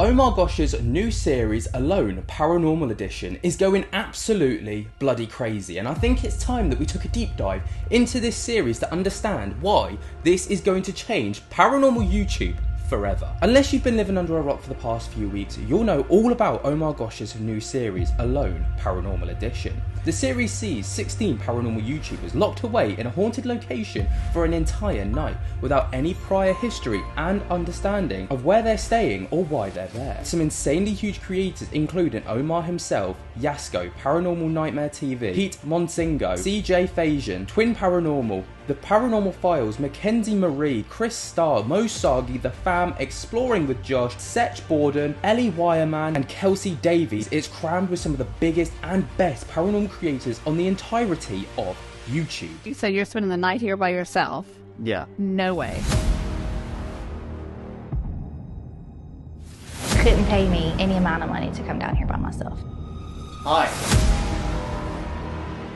OmarGosh's new series, Alone, Paranormal Edition, is going absolutely bloody crazy, and I think it's time that we took a deep dive into this series to understand why this is going to change paranormal YouTube forever. Unless you've been living under a rock for the past few weeks, you'll know all about OmarGosh's new series, Alone, Paranormal Edition. The series sees 16 paranormal YouTubers locked away in a haunted location for an entire night without any prior history and understanding of where they're staying or why they're there. Some insanely huge creators including Omar himself, Yasco, Paranormal Nightmare TV, Pete Monsingo, CJ Fasion, Twin Paranormal, The Paranormal Files, Mackenzie Marie, Chris Starr, Mo Sagi, The Fam, Exploring with Josh, Setch Borden, Ellie Wireman and Kelsey Davies. It's crammed with some of the biggest and best paranormal creators on the entirety of YouTube. So you're spending the night here by yourself? Yeah. No way. Couldn't pay me any amount of money to come down here by myself. Hi.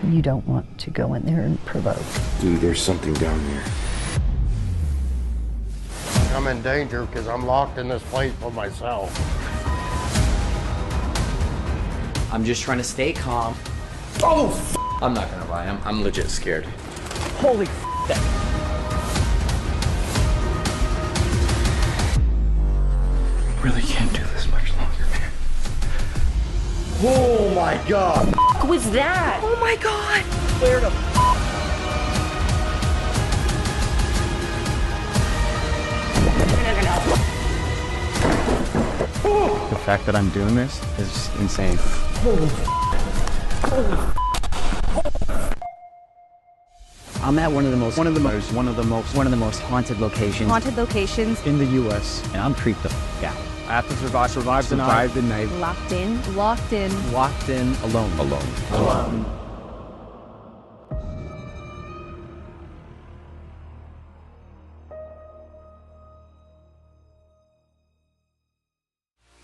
You don't want to go in there and provoke. Dude, there's something down there. I'm in danger because I'm locked in this place for myself. I'm just trying to stay calm. Oh, I'm not gonna lie, I'm legit scared. Holy that. really can't do this much longer, man. Oh my God! What was that? Oh my God! Where the The fact that I'm doing this is insane. I'm at one of the most haunted locations. Haunted locations. In the U.S. and I'm creeped the f out. I have to survive the night. Locked in. Locked in. Locked in, alone.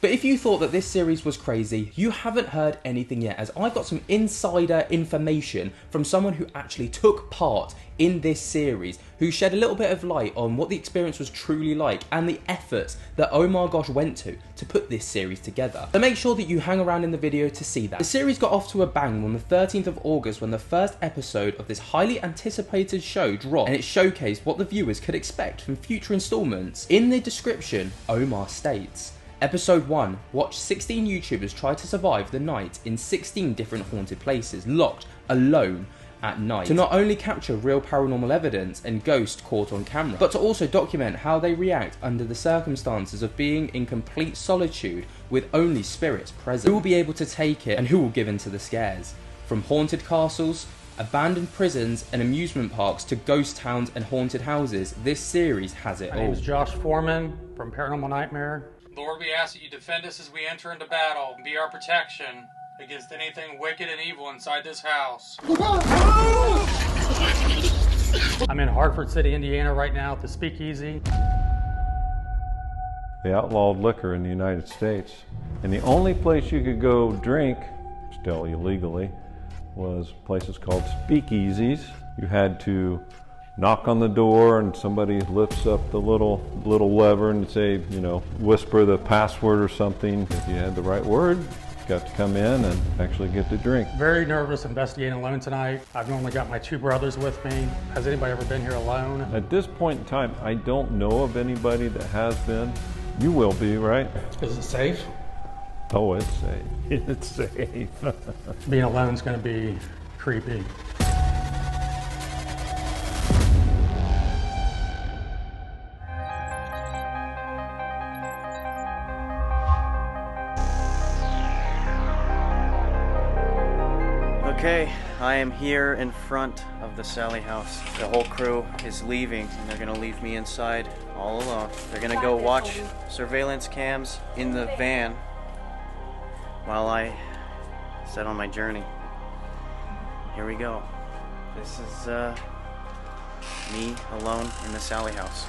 But if you thought that this series was crazy, you haven't heard anything yet, as I got some insider information from someone who actually took part in this series, who shed a little bit of light on what the experience was truly like and the efforts that OmarGosh went to put this series together. So make sure that you hang around in the video to see that. The series got off to a bang on the 13th of August when the first episode of this highly anticipated show dropped, and it showcased what the viewers could expect from future installments. In the description, Omar states, Episode 1, watch 16 YouTubers try to survive the night in 16 different haunted places, locked, alone, at night, to not only capture real paranormal evidence and ghosts caught on camera, but to also document how they react under the circumstances of being in complete solitude with only spirits present. Who will be able to take it and who will give in to the scares? From haunted castles, abandoned prisons and amusement parks to ghost towns and haunted houses, this series has it all. My name is Josh Foreman from Paranormal Nightmare. Lord, we ask that you defend us as we enter into battle and be our protection against anything wicked and evil inside this house. I'm in Hartford City, Indiana right now at the Speakeasy. They outlawed liquor in the United States, and the only place you could go drink, still illegally, was places called speakeasies. You had to knock on the door and somebody lifts up the little lever and say, you know, whisper the password or something. If you had the right word, you got to come in and actually get to drink. Very nervous investigating alone tonight. I've normally got my two brothers with me. Has anybody ever been here alone? At this point in time, I don't know of anybody that has been. You will be, right? Is it safe? Oh, it's safe. It's safe. Being alone is going to be creepy. Okay, I am here in front of the Sally house. The whole crew is leaving and they're gonna leave me inside all alone. They're gonna go watch surveillance cams in the van while I set on my journey. Here we go. This is me alone in the Sally house.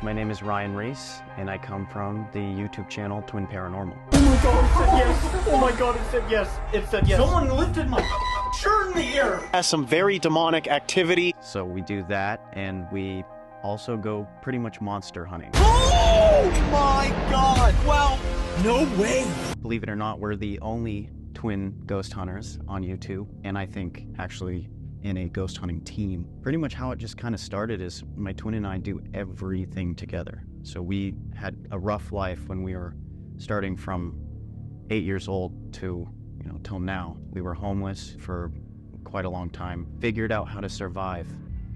My name is Ryan Reese, and I come from the YouTube channel Twin Paranormal. Oh my God, it said yes! Oh my God, it said yes! It said yes! Someone lifted my shirt in the air! Has some very demonic activity. So we do that, and we also go pretty much monster hunting. Oh my No way! Believe it or not, we're the only twin ghost hunters on YouTube, and I think actually in a ghost hunting team. Pretty much how it just kind of started is my twin and I do everything together. So we had a rough life when we were starting from 8 years old to, till now. We were homeless for quite a long time, figured out how to survive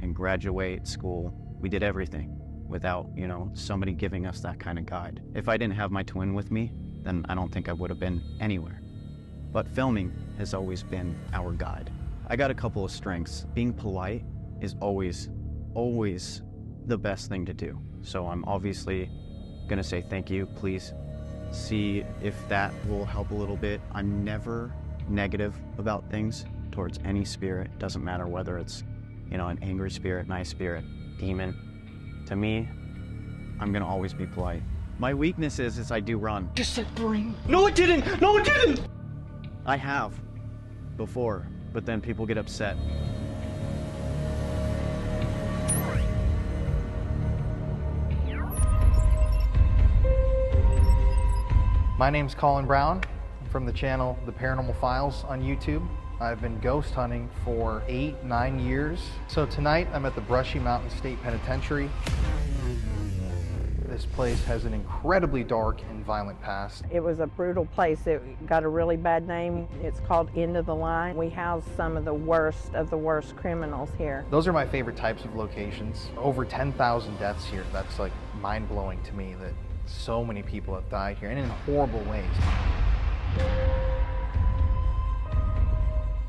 and graduate school. We did everything without, somebody giving us that kind of guide. If I didn't have my twin with me, then I don't think I would have been anywhere. But filming has always been our guide. I got a couple of strengths. Being polite is always the best thing to do. So I'm obviously gonna say thank you, please. See if that will help a little bit. I'm never negative about things towards any spirit. Doesn't matter whether it's, an angry spirit, nice spirit, demon. To me, I'm gonna always be polite. My weakness is I do run. Just said bring. No, it didn't! No, it didn't! I have before, but then people get upset. My name's Colin Brown. I'm from the channel The Paranormal Files on YouTube. I've been ghost hunting for 8-9 years. So tonight I'm at the Brushy Mountain State Penitentiary. This place has an incredibly dark and violent past. It was a brutal place. It got a really bad name. It's called End of the Line. We house some of the worst criminals here. Those are my favorite types of locations. Over 10,000 deaths here. That's like mind-blowing to me that so many people have died here, and in horrible ways.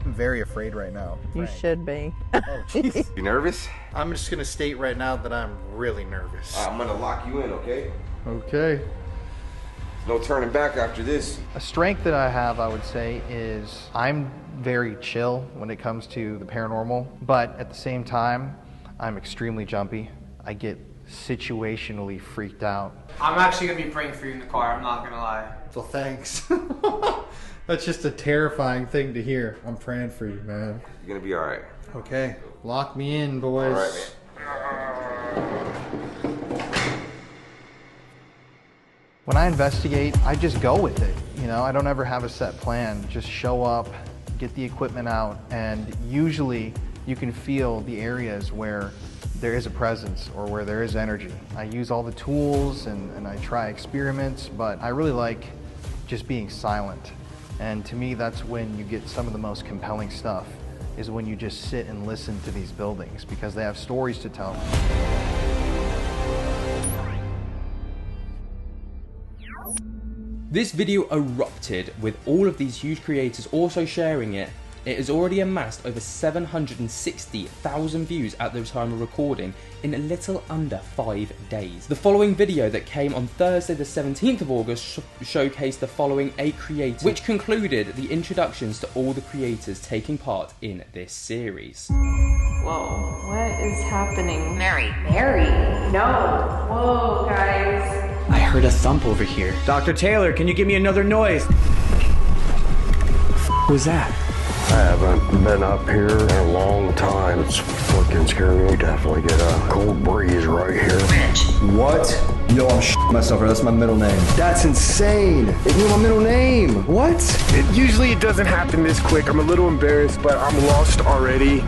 I'm very afraid right now. You should be. Oh, jeez. You nervous? I'm just gonna state right now that I'm really nervous. I'm gonna lock you in, okay? Okay. There's no turning back after this. A strength that I have, I would say, is I'm very chill when it comes to the paranormal, but at the same time, I'm extremely jumpy. I get situationally freaked out. I'm actually gonna be praying for you in the car, I'm not gonna lie. Well, thanks. That's just a terrifying thing to hear. I'm praying for you, man. You're gonna be alright. Okay, lock me in, boys. Alright, man. When I investigate, I just go with it. I don't ever have a set plan. Just show up, get the equipment out, and usually you can feel the areas where there is a presence or where there is energy. I use all the tools and I try experiments, but I really like just being silent. And to me, that's when you get some of the most compelling stuff, is when you just sit and listen to these buildings, because they have stories to tell. This video erupted with all of these huge creators also sharing it. It has already amassed over 760,000 views at the time of recording in a little under 5 days. The following video that came on Thursday the 17th of August showcased the following 8 creators, which concluded the introductions to all the creators taking part in this series. Whoa, what is happening? Mary, no. Whoa, guys. I heard a thump over here. Dr. Taylor, can you give me another noise? What was that? I haven't been up here in a long time. It's fucking scary. You definitely get a cold breeze right here. What? Yo, I'm myself. That's my middle name. That's insane. They knew my middle name. What? Usually it doesn't happen this quick. I'm a little embarrassed, but I'm lost already.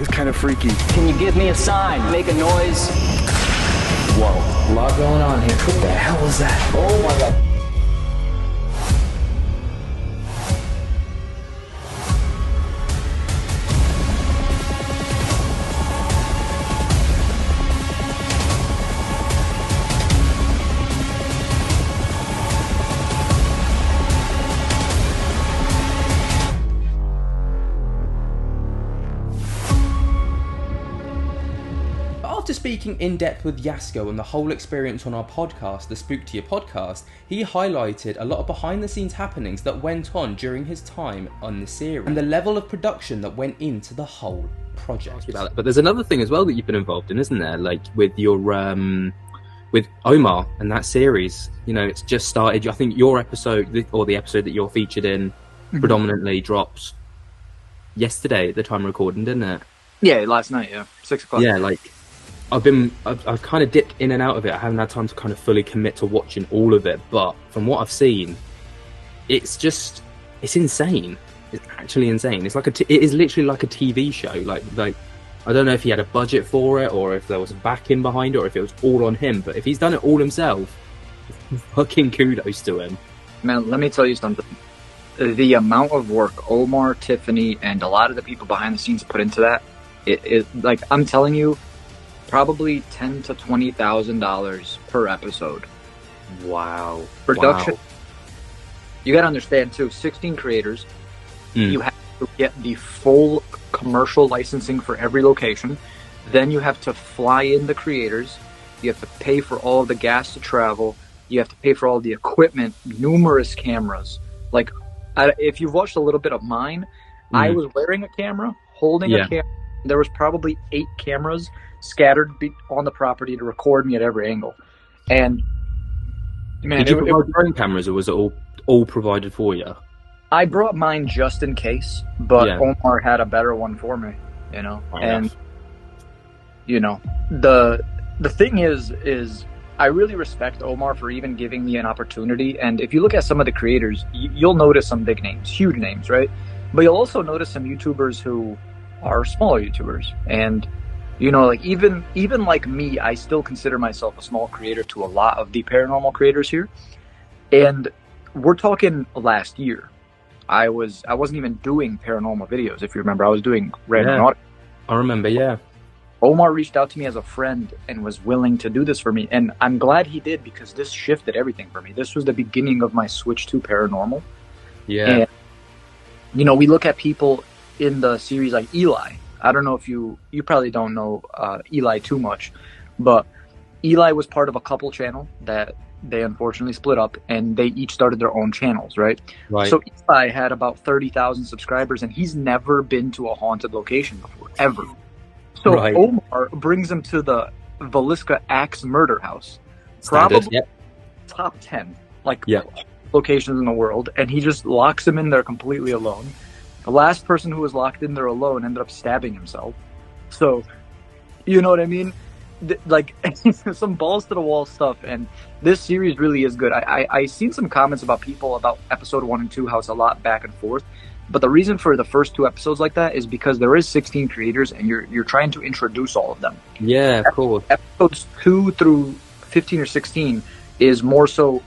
It's kind of freaky. Can you give me a sign? Make a noise? Whoa, a lot going on here. What the hell was that? Oh my god. After speaking in depth with Yasco and the whole experience on our podcast, the Spook to Your podcast, he highlighted a lot of behind the scenes happenings that went on during his time on the series and the level of production that went into the whole project. But there's another thing as well that you've been involved in, isn't there? Like with your with Omar and that series. It's just started. I think your episode, or the episode that you're featured in, predominantly dropped yesterday at the time of recording, didn't it? Yeah, last night, 6 o'clock. Yeah, I've kind of dipped in and out of it. I haven't had time to kind of fully commit to watching all of it, but from what I've seen, it's insane. It's actually insane. It's it is literally like a TV show. Like I don't know if he had a budget for it or if there was backing behind it or if it was all on him. But if he's done it all himself, fucking kudos to him. Man, let me tell you something. The amount of work Omar, Tiffany, and a lot of the people behind the scenes put into that, like I'm telling you, probably $10,000 to $20,000 per episode. Wow. Production. Wow. You got to understand too. 16 creators. You have to get the full commercial licensing for every location. Then you have to fly in the creators. You have to pay for all the gas to travel. You have to pay for all the equipment, numerous cameras. Like, if you've watched a little bit of mine, I was wearing a camera, holding a camera. There was probably 8 cameras scattered on the property to record me at every angle. And man, did you provide your own cameras, or was it all provided for you? I brought mine just in case, but Omar had a better one for me, you know. And you know, the thing is I really respect Omar for even giving me an opportunity. And if you look at some of the creators, you'll notice some big names, huge names, right? But you'll also notice some YouTubers who are smaller YouTubers. And you know, like even like me, I still consider myself a small creator to a lot of the paranormal creators here. And we're talking last year. I wasn't even doing paranormal videos, if you remember. I was doing random audio. I remember, yeah. Omar reached out to me as a friend and was willing to do this for me. And I'm glad he did, because this shifted everything for me. This was the beginning of my switch to paranormal. Yeah. And, you know, we look at people in the series like Eli. I don't know if you probably don't know Eli too much, but Eli was part of a couple channel that they unfortunately split up, and they each started their own channels, right? So Eli had about 30,000 subscribers, and he's never been to a haunted location before, ever. So Omar brings him to the Villisca Axe Murder House. Probably top 10 locations in the world, and he just locks him in there completely alone. The last person who was locked in there alone ended up stabbing himself. So, you know what I mean? Like, some balls to the wall stuff, and this series really is good. I seen some comments about people about episode 1 and 2, how it's a lot back and forth. But the reason for the first 2 episodes like that is because there is 16 creators, and you're trying to introduce all of them. Yeah, of course. Episodes 2 through 15 or 16 is more so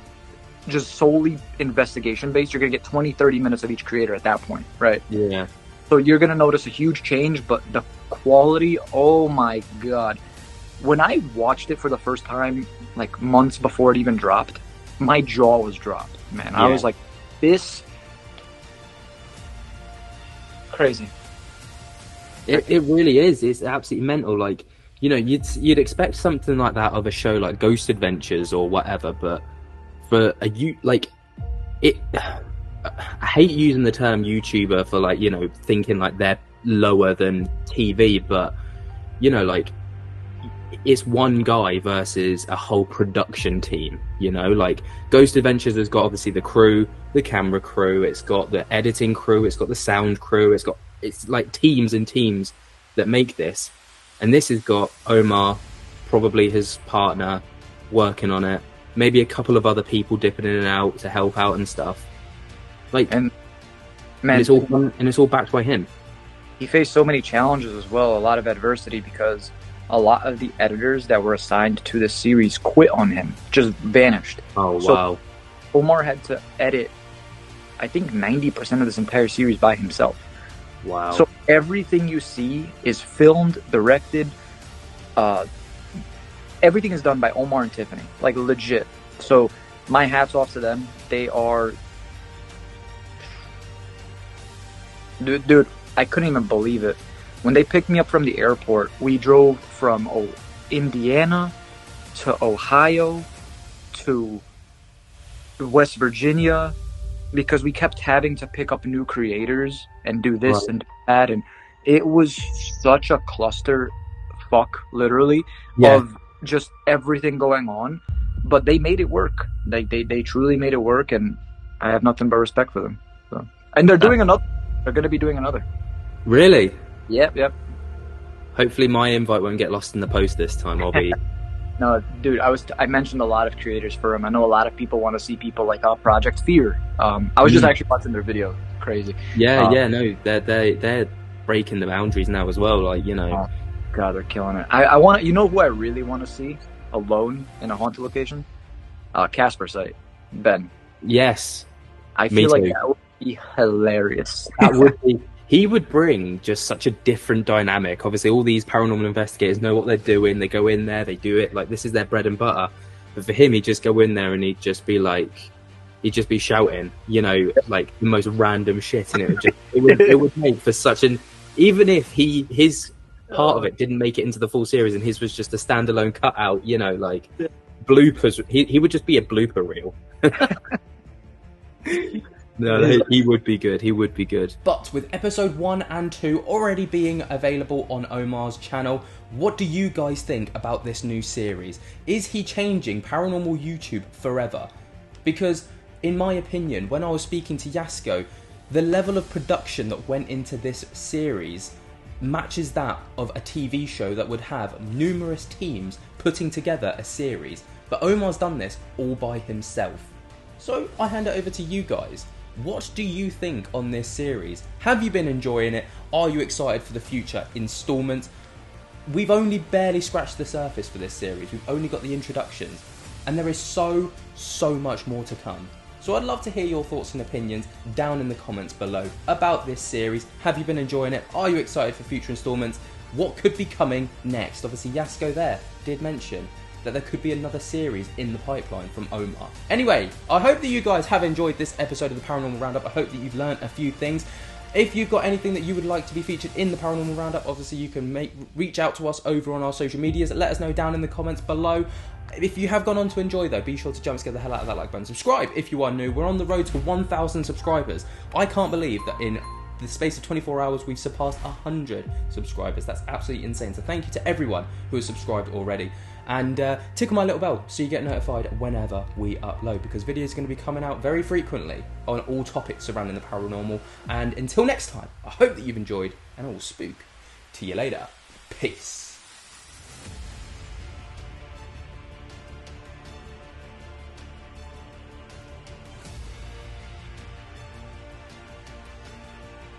just solely investigation based. You're gonna get 20-30 minutes of each creator at that point, right? Yeah. So you're gonna notice a huge change, but the quality, oh my god. When I watched it for the first time, like months before it even dropped, my jaw was dropped, man. I was like, this crazy. It really is. It's absolutely mental. Like, you know, you'd expect something like that of a show like Ghost Adventures or whatever, but for I hate using the term YouTuber for, like, you know, thinking like they're lower than TV, but you know, like, it's one guy versus a whole production team, you know. Like, Ghost Adventures has got obviously the crew, the camera crew, it's got the editing crew, it's got the sound crew, it's like teams and teams that make this. And this has got Omar, probably his partner, working on it, maybe a couple of other people dipping in and out to help out and stuff. Like, and it's all backed by him. He faced so many challenges as well, a lot of adversity, because a lot of the editors that were assigned to this series quit on him, just vanished. Oh, so wow. Omar had to edit, I think, 90% of this entire series by himself. Wow. So everything you see is filmed, directed, everything is done by Omar and Tiffany, like, legit. So my hat's off to them. They are... Dude, I couldn't even believe it. When they picked me up from the airport, we drove from Indiana to Ohio to West Virginia, because we kept having to pick up new creators and do this and do that, and it was such a cluster fuck, literally, of just everything going on. But they made it work. They truly made it work, and I have nothing but respect for them. So, and they're doing another. They're going to be doing another. Really? Yep. Hopefully my invite won't get lost in the post this time. I'll be... No, dude, I mentioned a lot of creators for him. I know a lot of people want to see people like Project Fear. I was just actually watching their video. Crazy. Yeah, no, they're breaking the boundaries now as well. Like, you know. Oh, God, they're killing it. I want, you know who I really want to see alone in a haunted location? Casper site. Ben. Yes. I feel like that would be hilarious. That would be. He would bring just such a different dynamic. Obviously, all these paranormal investigators know what they're doing. They go in there, they do it like this is their bread and butter. But for him, he'd just go in there and he'd just be shouting, you know, like the most random shit, and it would make for such an. Even if his part of it didn't make it into the full series, and his was just a standalone cutout, you know, like bloopers. He would just be a blooper reel. No, he would be good. He would be good. But with episode 1 and 2 already being available on Omar's channel, what do you guys think about this new series? Is he changing paranormal YouTube forever? Because, in my opinion, when I was speaking to Yasco, the level of production that went into this series matches that of a TV show that would have numerous teams putting together a series. But Omar's done this all by himself. So I hand it over to you guys. What do you think on this series? Have you been enjoying it? Are you excited for the future installments? We've only barely scratched the surface for this series. We've only got the introductions. And there is so much more to come. So I'd love to hear your thoughts and opinions down in the comments below about this series. Have you been enjoying it? Are you excited for future installments? What could be coming next? Obviously Yasco there did mention that there could be another series in the pipeline from Omar. Anyway, I hope that you guys have enjoyed this episode of the Paranormal Roundup. I hope that you've learned a few things. If you've got anything that you would like to be featured in the Paranormal Roundup, obviously you can reach out to us over on our social medias. Let us know down in the comments below. If you have gone on to enjoy though, be sure to jump scare the hell out of that like button. Subscribe if you are new. We're on the road to 1,000 subscribers. I can't believe that in the space of 24 hours we've surpassed 100 subscribers. That's absolutely insane. So thank you to everyone who has subscribed already. And tickle my little bell so you get notified whenever we upload, because videos are going to be coming out very frequently on all topics surrounding the paranormal. And until next time, I hope that you've enjoyed, and I will spook to you later. Peace.